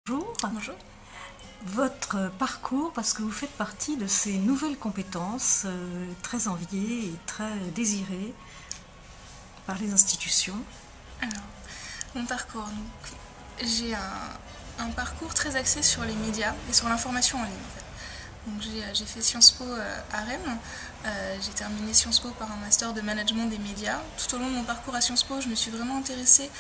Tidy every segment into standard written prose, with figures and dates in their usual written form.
Bonjour. Bonjour. Votre parcours, parce que vous faites partie de ces nouvelles compétences très enviées et très désirées par les institutions. Alors, mon parcours. J'ai un parcours très axé sur les médias et sur l'information en ligne. En fait. Donc, j'ai fait Sciences Po à Rennes. J'ai terminé Sciences Po par un master de management des médias. Tout au long de mon parcours à Sciences Po, je me suis vraiment intéressée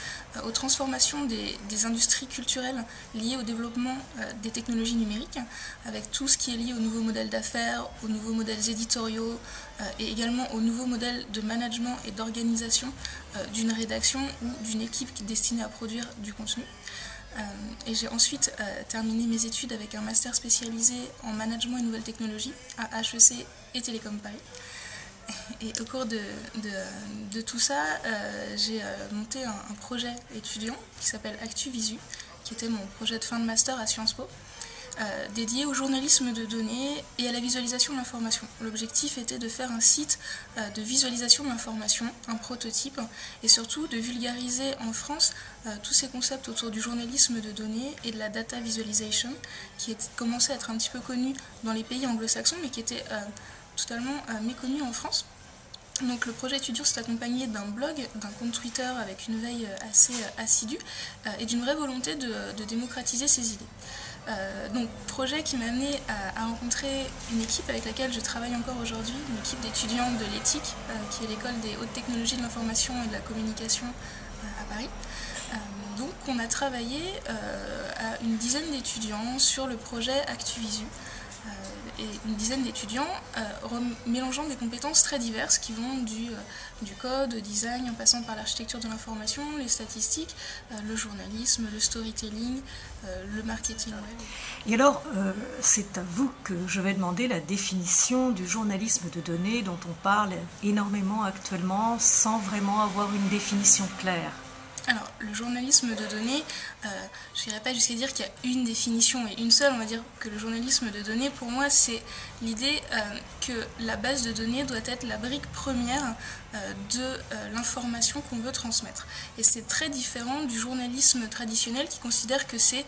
aux transformations des industries culturelles liées au développement des technologies numériques, avec tout ce qui est lié aux nouveaux modèles d'affaires, aux nouveaux modèles éditoriaux et également aux nouveaux modèles de management et d'organisation d'une rédaction ou d'une équipe destinée à produire du contenu. Et j'ai ensuite terminé mes études avec un master spécialisé en management et nouvelles technologies à HEC et Télécom Paris. Et au cours de tout ça, j'ai monté un projet étudiant qui s'appelle ActuVisu, qui était mon projet de fin de master à Sciences Po, dédié au journalisme de données et à la visualisation de l'information. L'objectif était de faire un site de visualisation de l'information, un prototype, et surtout de vulgariser en France tous ces concepts autour du journalisme de données et de la data visualization, qui commençait à être un petit peu connu dans les pays anglo-saxons, mais qui était totalement méconnu en France. Donc le projet étudiant s'est accompagné d'un blog, d'un compte Twitter avec une veille assez assidue et d'une vraie volonté de démocratiser ces idées. Donc projet qui m'a amené à rencontrer une équipe avec laquelle je travaille encore aujourd'hui, une équipe d'étudiants de l'ETHIC, qui est l'école des hautes technologies de l'information et de la communication à Paris. Donc on a travaillé à une dizaine d'étudiants sur le projet ActuVisu. Et une dizaine d'étudiants mélangeant des compétences très diverses qui vont du code, au design, en passant par l'architecture de l'information, les statistiques, le journalisme, le storytelling, le marketing web. Et alors, c'est à vous que je vais demander la définition du journalisme de données dont on parle énormément actuellement sans vraiment avoir une définition claire. Alors, le journalisme de données, je n'irai pas jusqu'à dire qu'il y a une définition et une seule. On va dire que le journalisme de données, pour moi, c'est l'idée que la base de données doit être la brique première de l'information qu'on veut transmettre. Et c'est très différent du journalisme traditionnel qui considère que c'est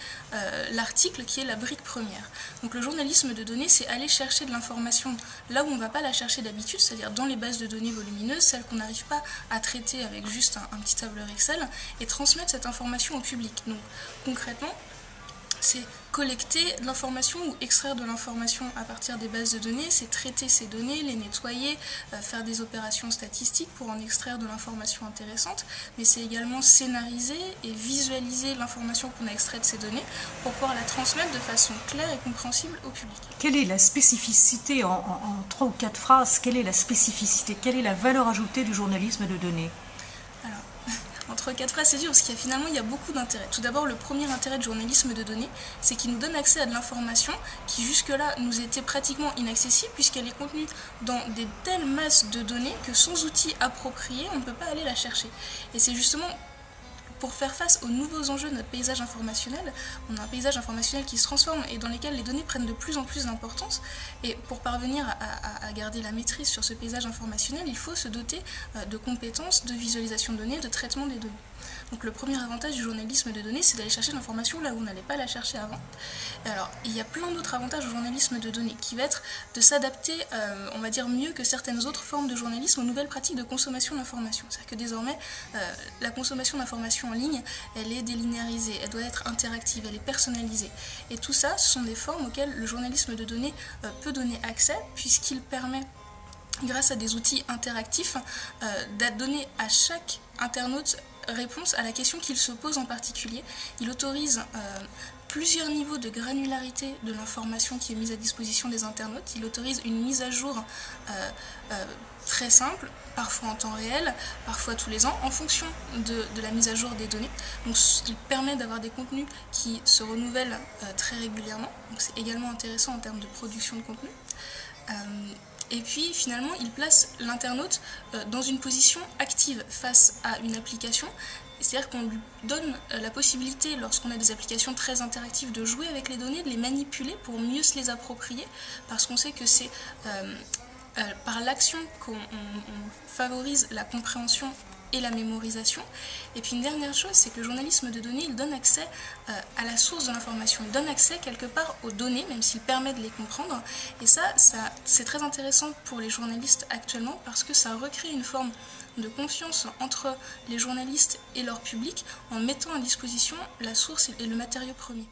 l'article qui est la brique première. Donc le journalisme de données, c'est aller chercher de l'information là où on ne va pas la chercher d'habitude, c'est-à-dire dans les bases de données volumineuses, celles qu'on n'arrive pas à traiter avec juste un petit tableur Excel, et transmettre cette information au public. Donc concrètement, c'est collecter de l'information ou extraire de l'information à partir des bases de données, c'est traiter ces données, les nettoyer, faire des opérations statistiques pour en extraire de l'information intéressante, mais c'est également scénariser et visualiser l'information qu'on a extraite de ces données pour pouvoir la transmettre de façon claire et compréhensible au public. Quelle est la spécificité, en 3 ou 4 phrases, quelle est la spécificité, quelle est la valeur ajoutée du journalisme de données? Alors, entre 4 phrases, c'est dur parce qu'il y a beaucoup d'intérêts. Tout d'abord, le premier intérêt du journalisme de données, c'est qu'il nous donne accès à de l'information qui jusque-là nous était pratiquement inaccessible puisqu'elle est contenue dans des telles masses de données que sans outils appropriés, on ne peut pas aller la chercher. Et c'est justement pour faire face aux nouveaux enjeux de notre paysage informationnel. On a un paysage informationnel qui se transforme et dans lequel les données prennent de plus en plus d'importance. Et pour parvenir à garder la maîtrise sur ce paysage informationnel, il faut se doter de compétences de visualisation de données, de traitement des données. Donc le premier avantage du journalisme de données, c'est d'aller chercher l'information là où on n'allait pas la chercher avant. Et alors, il y a plein d'autres avantages au journalisme de données, qui va être de s'adapter, on va dire, mieux que certaines autres formes de journalisme aux nouvelles pratiques de consommation d'information. C'est-à-dire que désormais, la consommation d'information en ligne, elle est délinéarisée, elle doit être interactive, elle est personnalisée. Et tout ça, ce sont des formes auxquelles le journalisme de données peut donner accès, puisqu'il permet, grâce à des outils interactifs, de donner à chaque internaute réponse à la question qu'il se pose en particulier. Il autorise plusieurs niveaux de granularité de l'information qui est mise à disposition des internautes. Il autorise une mise à jour très simple, parfois en temps réel, parfois tous les ans, en fonction de la mise à jour des données. Donc il permet d'avoir des contenus qui se renouvellent très régulièrement. Donc c'est également intéressant en termes de production de contenu. Et puis finalement, il place l'internaute dans une position active face à une application. C'est-à-dire qu'on lui donne la possibilité, lorsqu'on a des applications très interactives, de jouer avec les données, de les manipuler pour mieux se les approprier, parce qu'on sait que c'est par l'action qu'on favorise la compréhension et la mémorisation. Et puis une dernière chose, c'est que le journalisme de données, il donne accès à la source de l'information, il donne accès quelque part aux données, même s'il permet de les comprendre. Et ça c'est très intéressant pour les journalistes actuellement parce que ça recrée une forme de confiance entre les journalistes et leur public en mettant à disposition la source et le matériau premier.